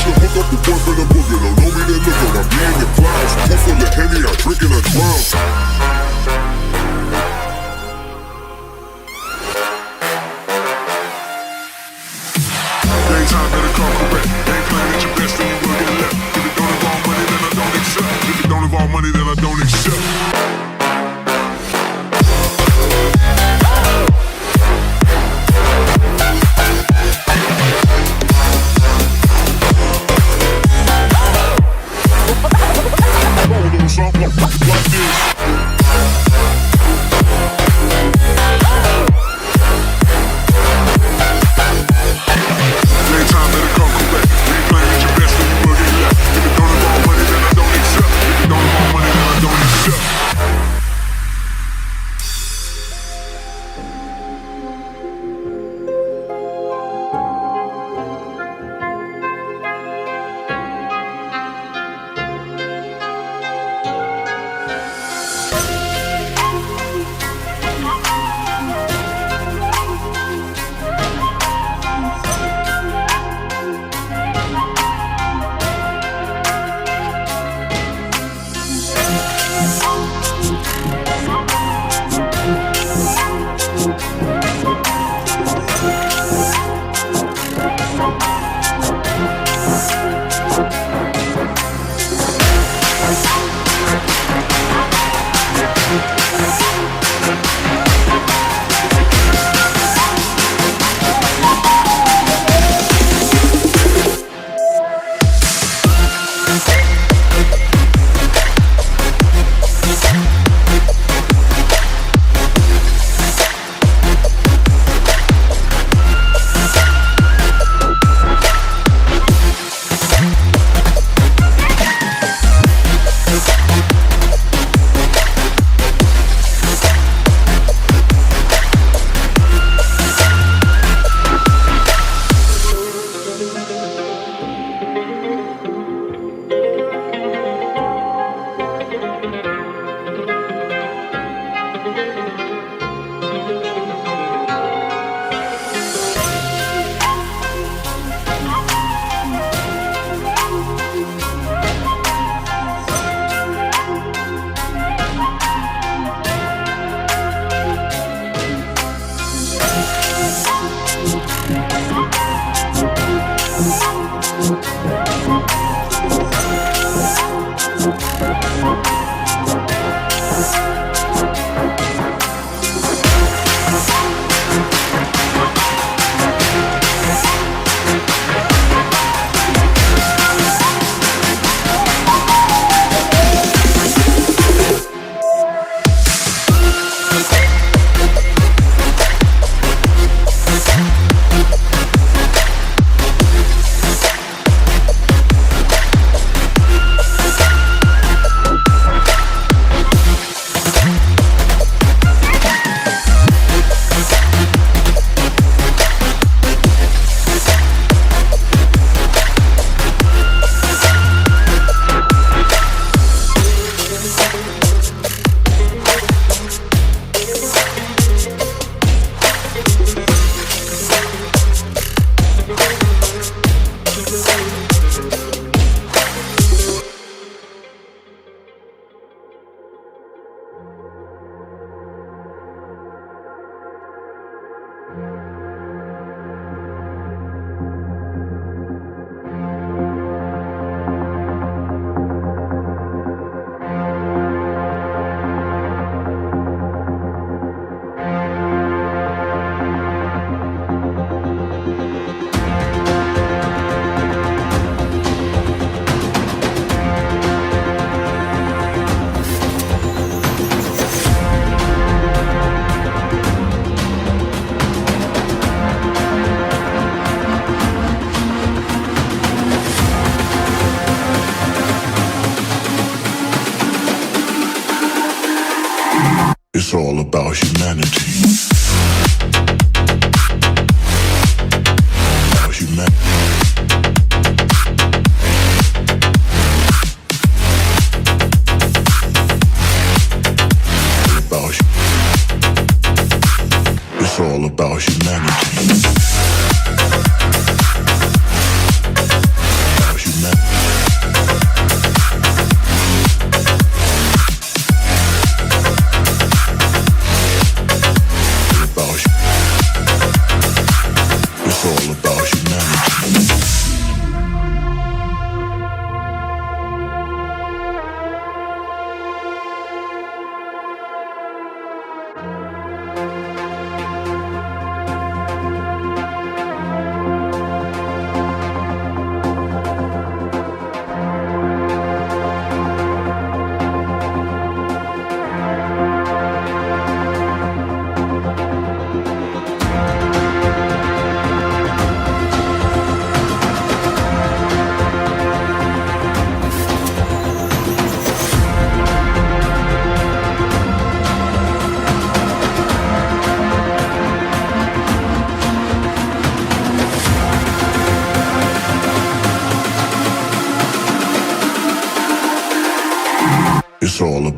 should hook up with one for the boogie. Don't know me, then look up. I be in the clouds. One full of Henny, I drink and I drown. Daytime better come correct. Ain't playing at your best, then you will get left. If it don't involve money, then I don't accept. If it don't involve money, then I don't accept. Something like this. It's all about humanity. About humanity. It's all about humanity. About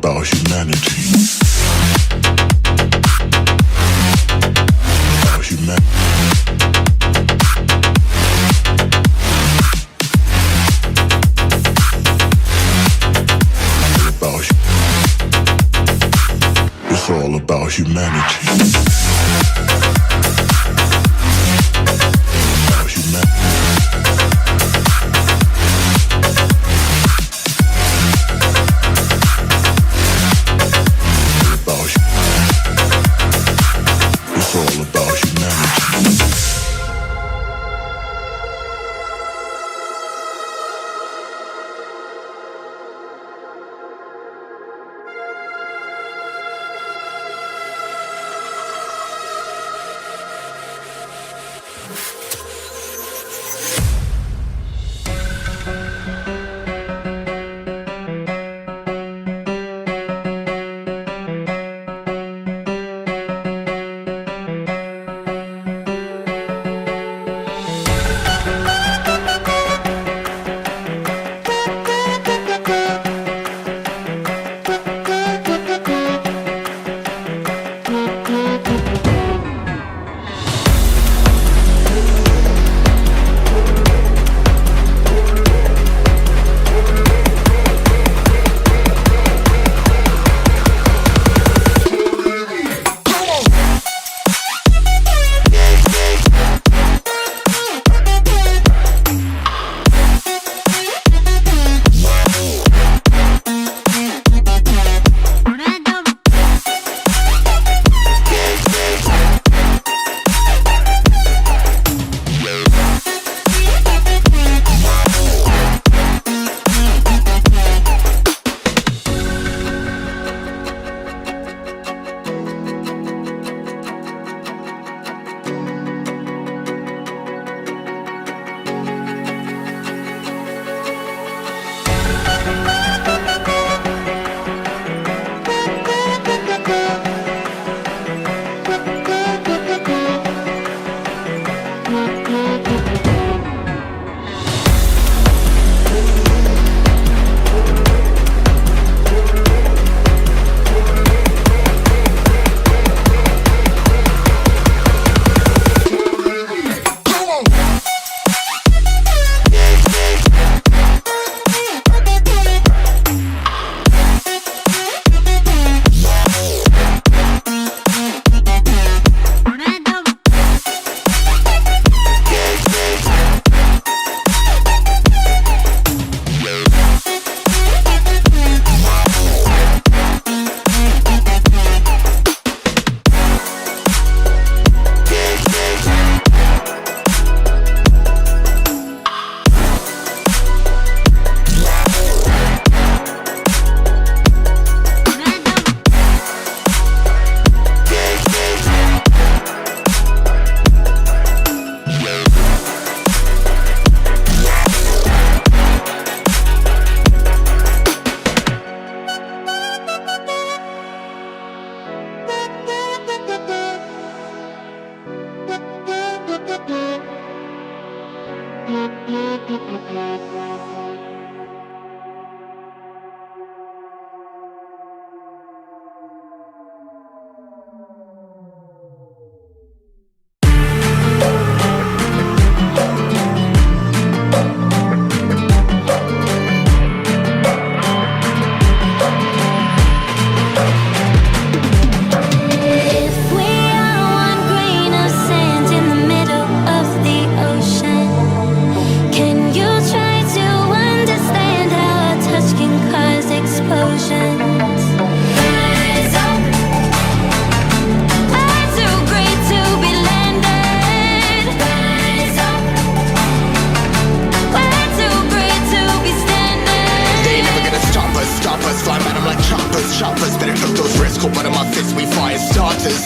about humanity. About humanity. It's all about humanity. About humanity. It's all about humanity.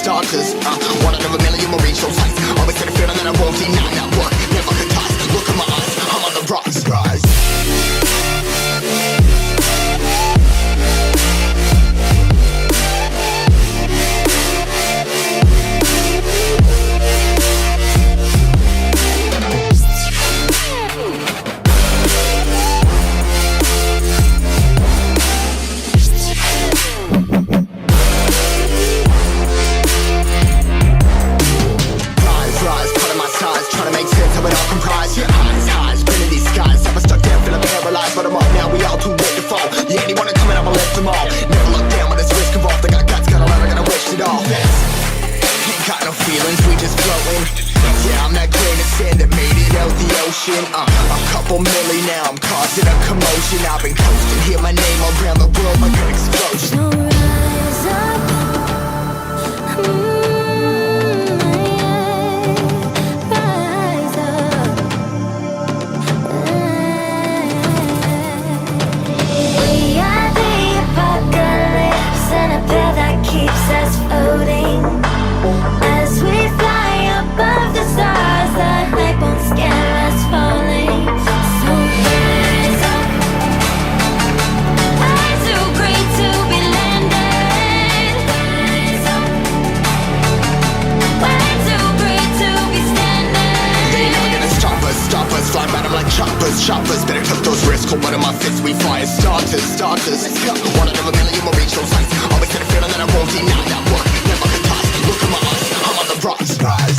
starters. One out of a million will reach those heights. Always had a feeling that I won't deny that one. Never could toss. Look in my eyes, I'm on the rocks, guys. waves, we just floating. Yeah, I'm that grain of sand that made it out the ocean. A couple milli now, I'm causing a commotion. I've been coasting, hear my name around the world like an explosion. So rise up, rise up. We are the apocalypse, and a path that keeps us floating. As we fly above the stars, the light won't scare us falling. So rise up. I'm too great to be landed. Rise up. Way too great to be standing. They ain't never gonna stop us, fly by them like choppers. Better took those risks, hold one of my fists, we fire starters. Let's go. One out of a million will reach those heights. Always had a feeling that I won't deny that work. Never could toss. Look at my eyes, I'm on the rocks. Rise.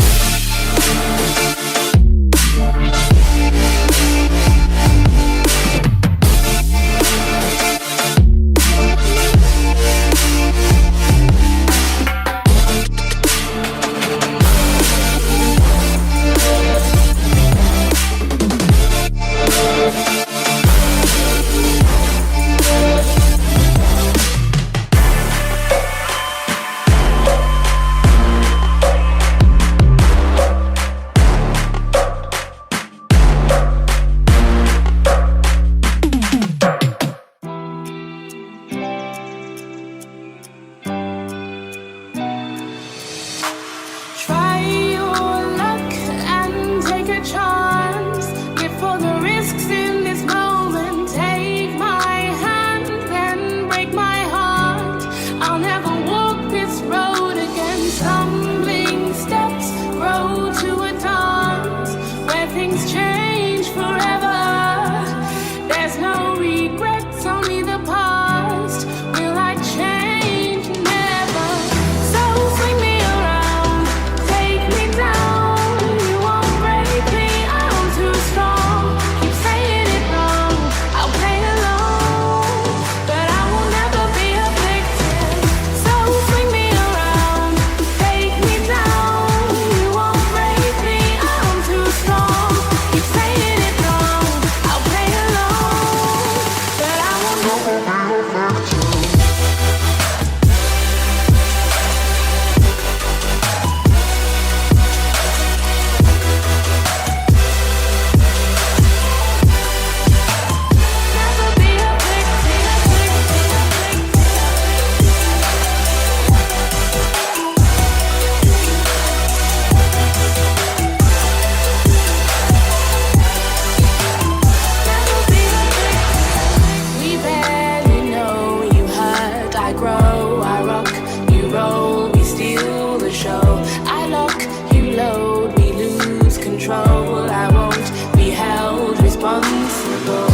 Try your luck and take a chance. Before the risks in this moment, take my hand and break my heart. I'll never walk this road again. Stumbling steps grow to a dance where things change forever. There's no regrets, only the past. Will I change? Never. So swing me around, take me down. You won't break me, I'm too strong. Keep saying it wrong, I'll play along, but I will never be a victim. So swing me around, take me down. You won't break me, I'm too strong. Keep saying it wrong, I'll play along, but I will never be a victim. Never be a We barely know, you hurt, I grow, I rock, you roll, we steal the show. I lock, you load, we lose control. I won't be held responsible.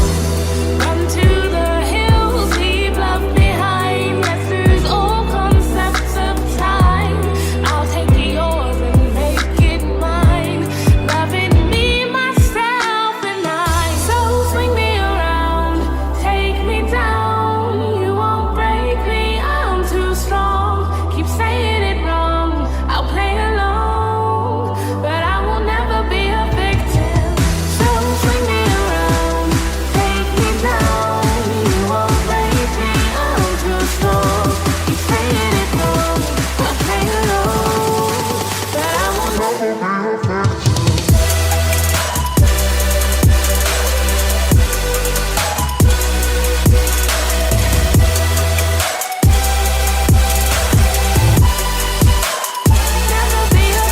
Run to the hills, leave love behind. Let's lose all concepts of time. I'll take yours and make it mine. Loving me, myself, and I. So swing me around, take me down. You won't break me, I'm too strong. Keep saying it wrong, I'll play along, but I will never be a victim. So swing me around, take me down. You won't break me, I'm too strong. Keep saying it wrong, I'll play along, but I will never be a victim. Never be a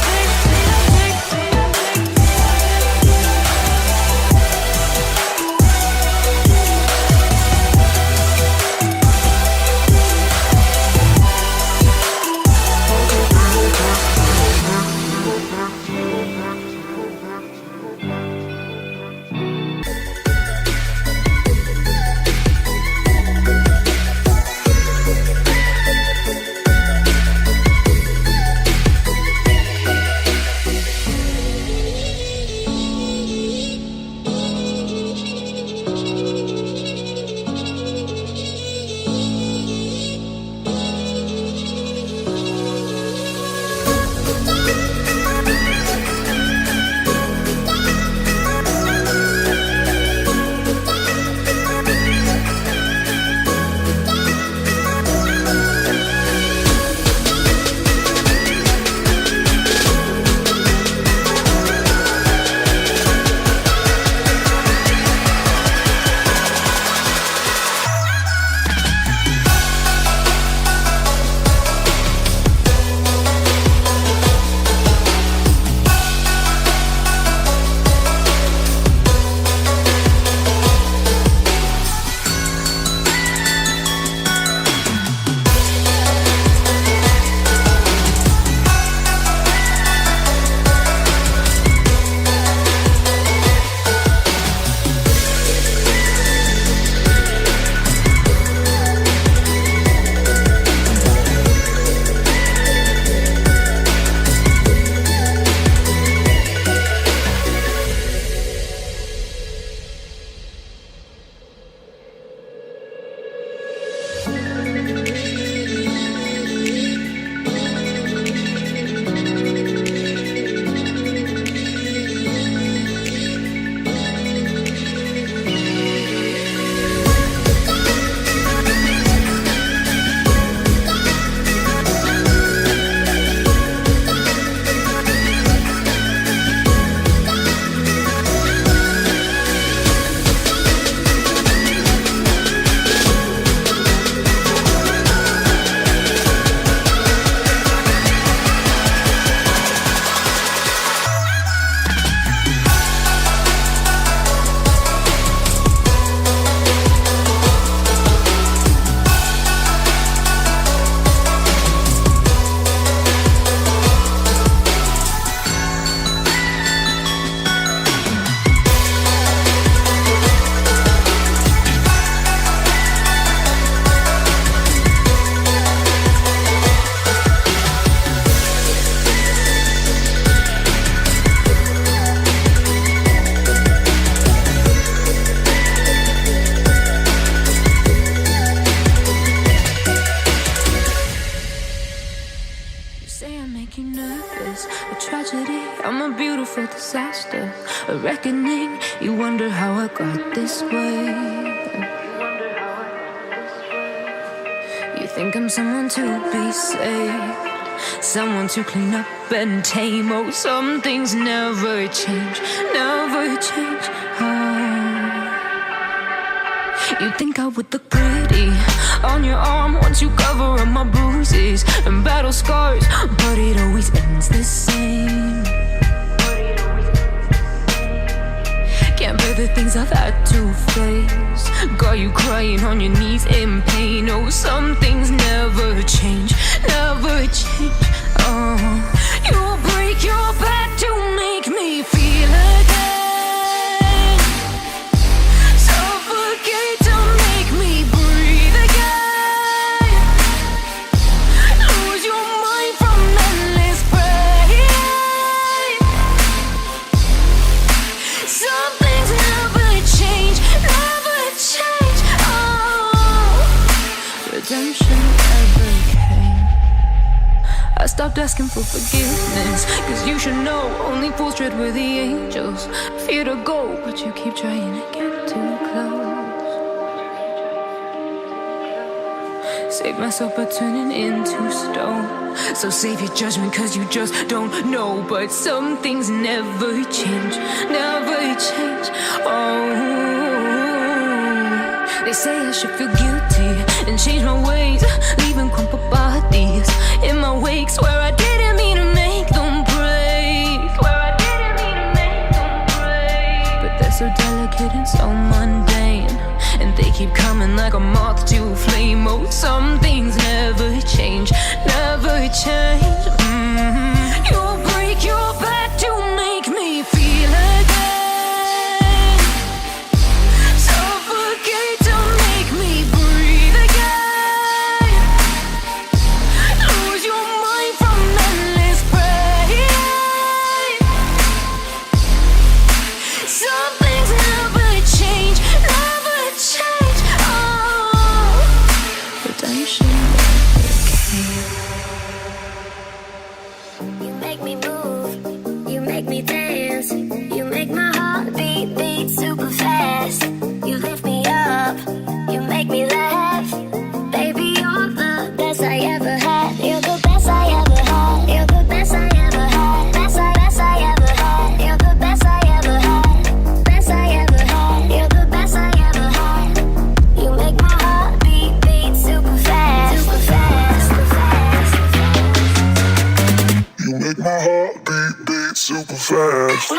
I'm a beautiful disaster, a reckoning. You wonder how I got this way. You think I'm someone to be saved, someone to clean up and tame. Oh, some things never change, never change. Oh, you think I would look pretty on your arm once you cover up my bruises and battle scars, but it always ends the same. Can't bear the things I've had to face, got you crying on your knees in pain. Oh, some things never change, never change. Oh, you break your back to make me feel again, suffocate to make me breathe again, lose your mind from endless pain. Some things never change, never change. Oh, redemption never came. I stopped asking for forgiveness, cause you should know only fools tread with the angels. Fear to go, but you keep trying to get too close. Save myself by turning into stone. So save your judgment cause you just don't know. But some things never change, never change. Oh, they say I should feel guilty and change my ways, leaving crumpled bodies in my wake. Swear I didn't mean to make them break, swear I didn't mean to make them break. But they're so delicate and so mundane, and they keep coming like a moth to a flame. Oh, some things never change, never change. You break your back to make me feel again, suffocate to make me breathe again, lose your mind from endless pain. Some things never change, never change. Oh, redemption never came. You make me move, you make me dance, you make my heart beat super fast. You lift me up, you make me laugh. Baby, you're the best I ever had. You're the best I ever had. You're the best I ever had. Best I ever had. You're the best I ever had. Best I ever had. You're the best I ever had. You make my heart beat super fast. Super fast. Super fast. You make my heart beat super fast.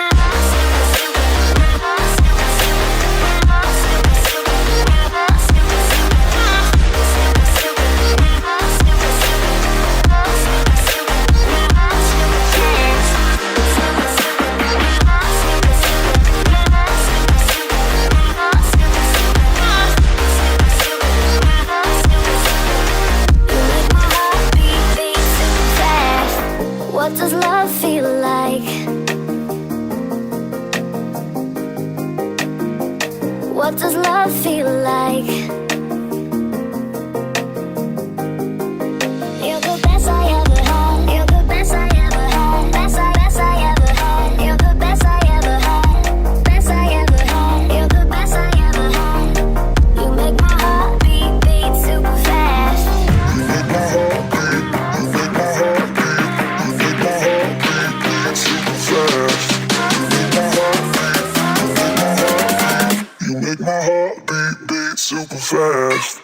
What does love feel like? What does love feel like? You're the best I ever had. You're the best I ever had. Best I ever had. You're the best I ever had. Best I ever had. You're the best I ever had. You make my heart beat super fast. You make my heart beat. You make my heart beat. You make my heart beat super fast. You make my heart beat super fast.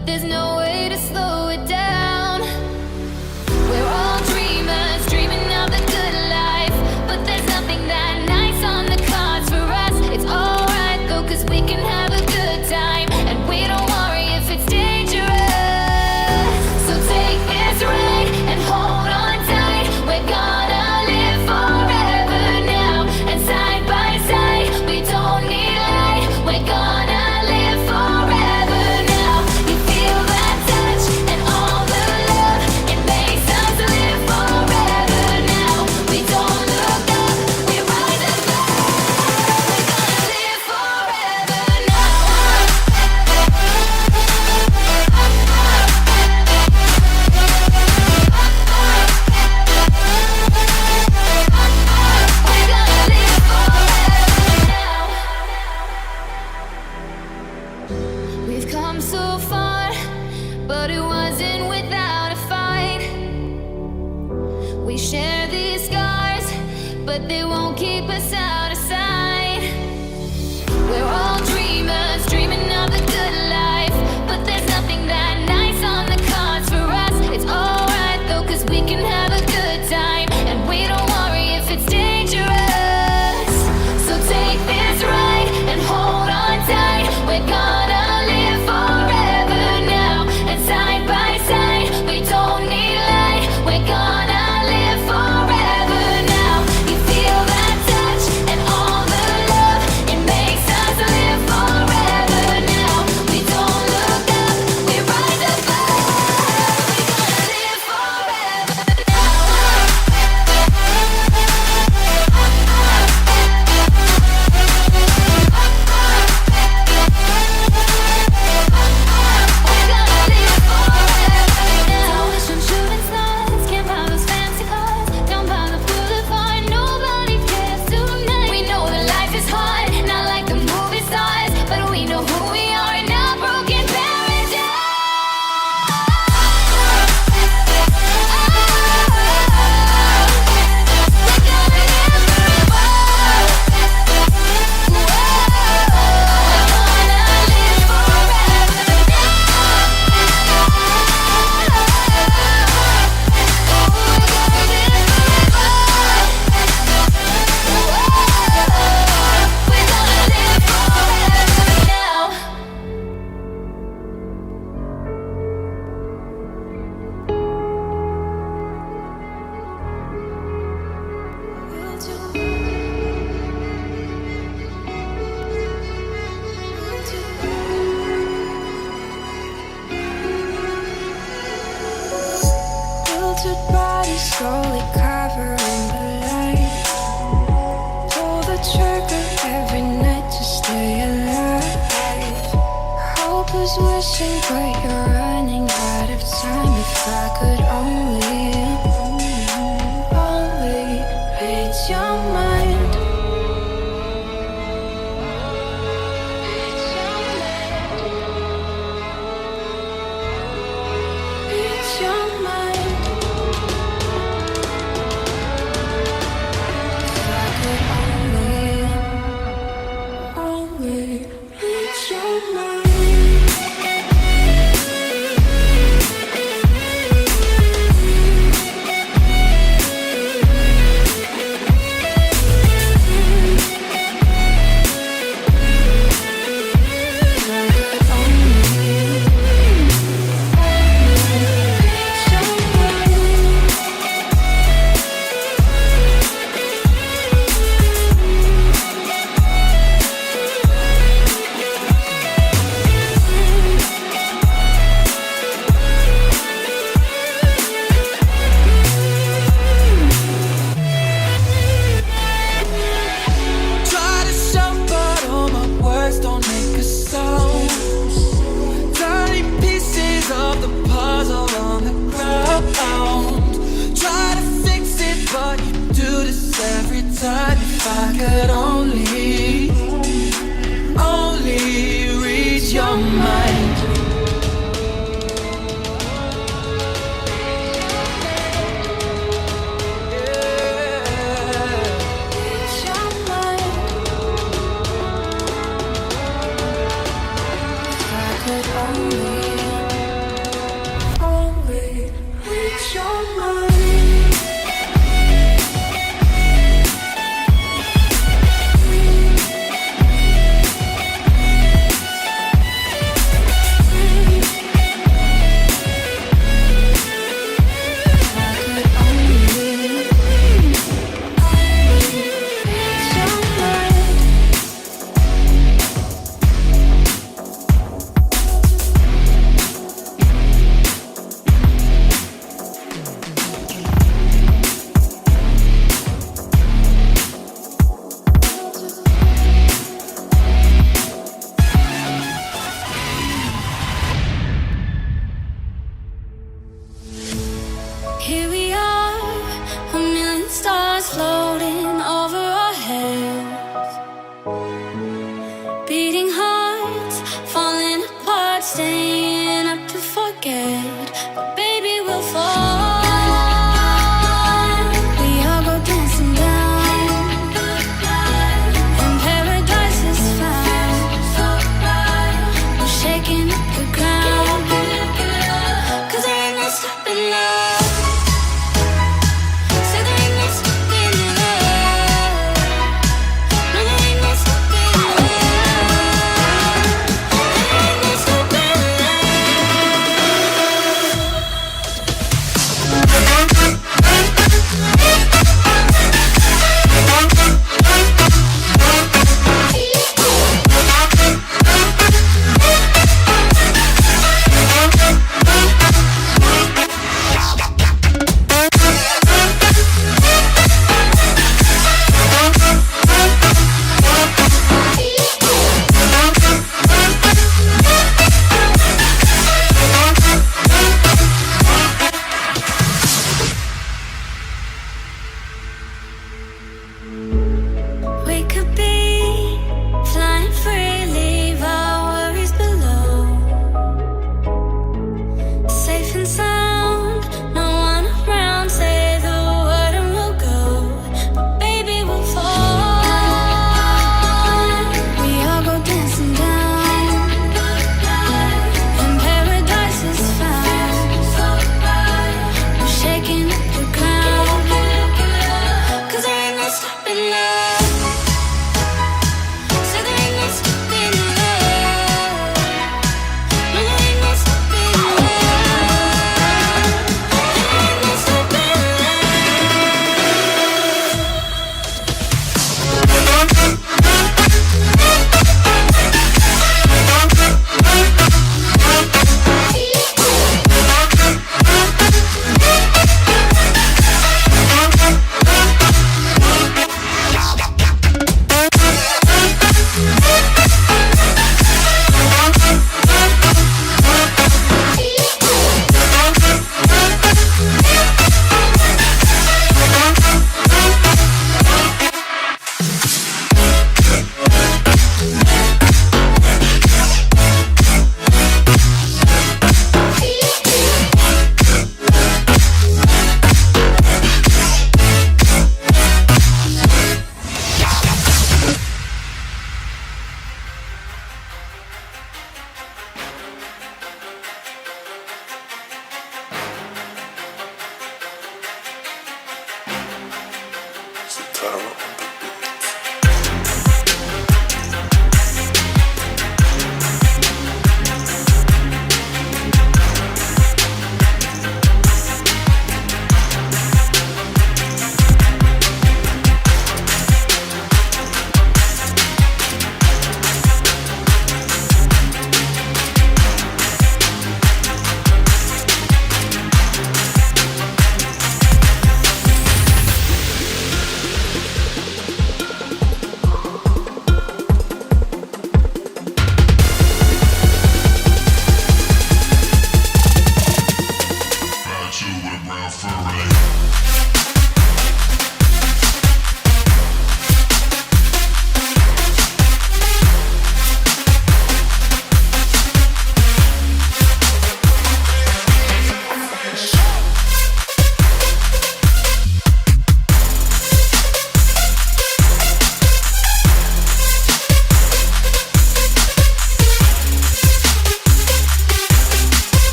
but there's no way to slow it down. We're all dreamers, dreaming of the good life, but there's nothing that nice on the cards for us. It's alright though, 'cause we can have a good time, and we don't worry if it's dangerous. So take this ride and hold on tight. We're gonna live forever now, and side by side, we don't need light. We're gonna live forever now. You feel that touch and all the love, it makes us live forever now. We don't look up, we rise above. We're gonna live forever now. We're gonna live forever now. We've come so far, but it wasn't without a fight. We share these scars, but they won't keep us out of sight. We're all dreamers, dreaming of the good life, but there's nothing that nice on the cards for us. It's alright though, 'cause we can have a good time, and we don't worry if it's dangerous. So take this ride and hold on tight. We're gonna live forever now, and side by side, we don't need light. We're gonna live forever now. You feel that touch and all the love, it makes us live forever now. We don't look up, we rise above. We're gonna live forever now. We're gonna live forever now. Some shooting stars, can't buy those fancy cars. Down by the boulevard, nobody cares tonight. We know that life is hard, not like the movie stars, but we know who we are in our broken paradise. We're gonna live forever. Filtered bodies slowly covering the light. Pull the trigger every night to stay alive. Hope is wishing, but you're running out of time. If I could only read your mind. Read your mind. If I could only read your mind. could only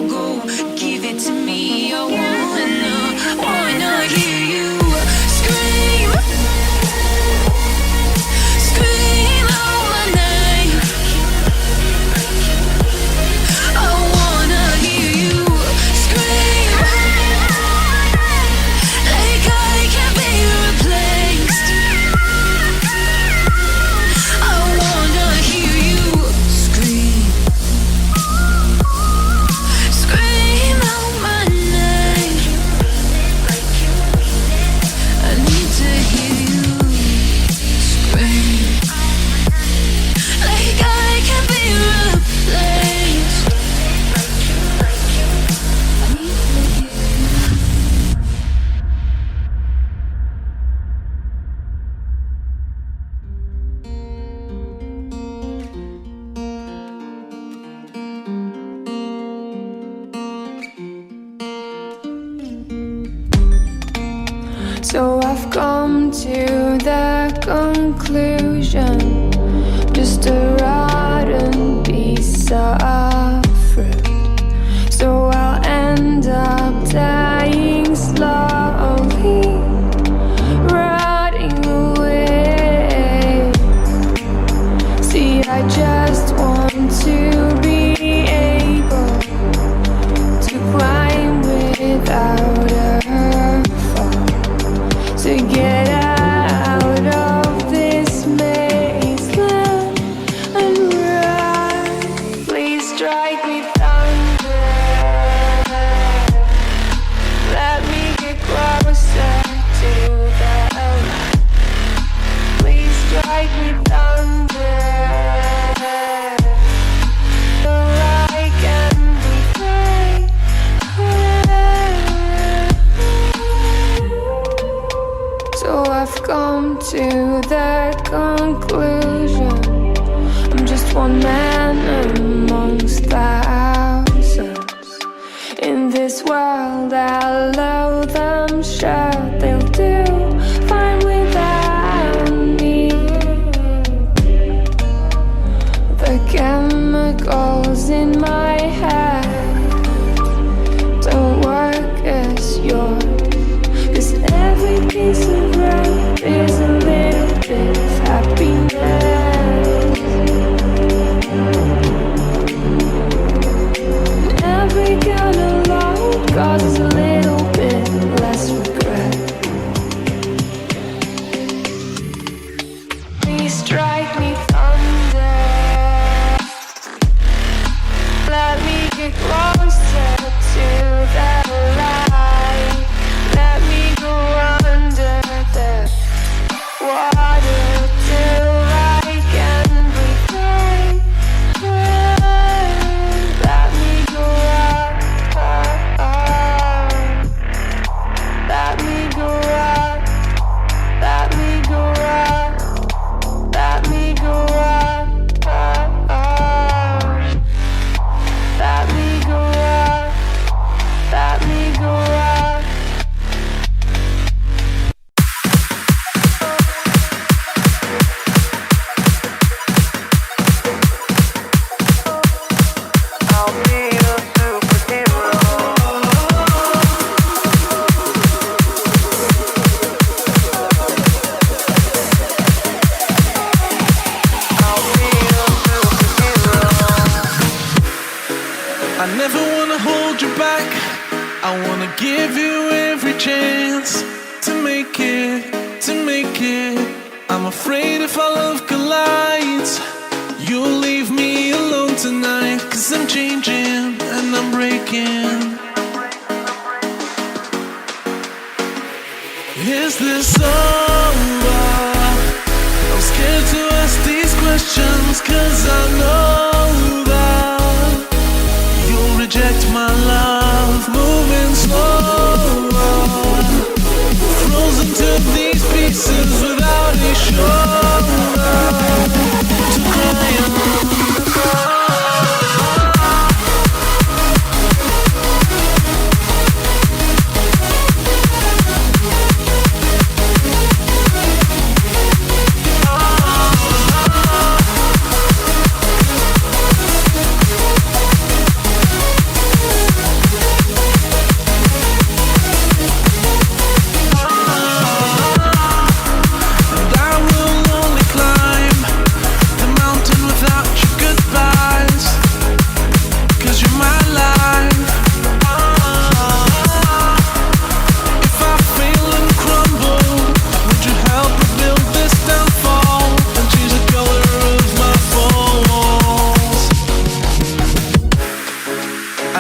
so go give it to me. I wanna hear you scream, scream out my name. I wanna hear you scream, like I can't be replaced. I wanna hear you scream, scream out my name. I need to hear you scream, like I can't be replaced. I need to hear you. So I've come to the conclusion, just a rotten piece of fruit. So I'll end up dying slowly, rotting away. See, I just want to be able to climb without a fall, to get out of this maze and run. Please strike me thunder, let me get closer to the light. Please strike me thunder, so I can be free. So I've come to the conclusion, I'm just one man amongst thousands. In this world I'll allow them, sure they'll do fine without me. The chemicals in my head don't work as yours, 'cause every piece of road is a little bit of happiness. Every kind of load causes a little bit less regret. Please strike me thunder, let me get closer to the light. Let me go under the water till I can breathe free. Let me go up, let me go up, let me go up, let me go up, let me go up, let me go up. I'll be your superhero. I'll be your superhero. I never wanna hold you back. I wanna give you every chance to make it, to make it. I'm afraid if our love collides, you'll leave me alone tonight. 'Cause I'm changing and I'm breaking. Is this over? I'm scared to ask these questions, 'cause I know that you'll reject my love. Moving slower, frozen to these pieces without a shoulder to cry on.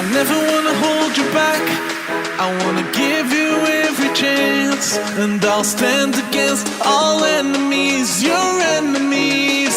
I never wanna hold you back. I wanna give you every chance, and I'll stand against all enemies, your enemies.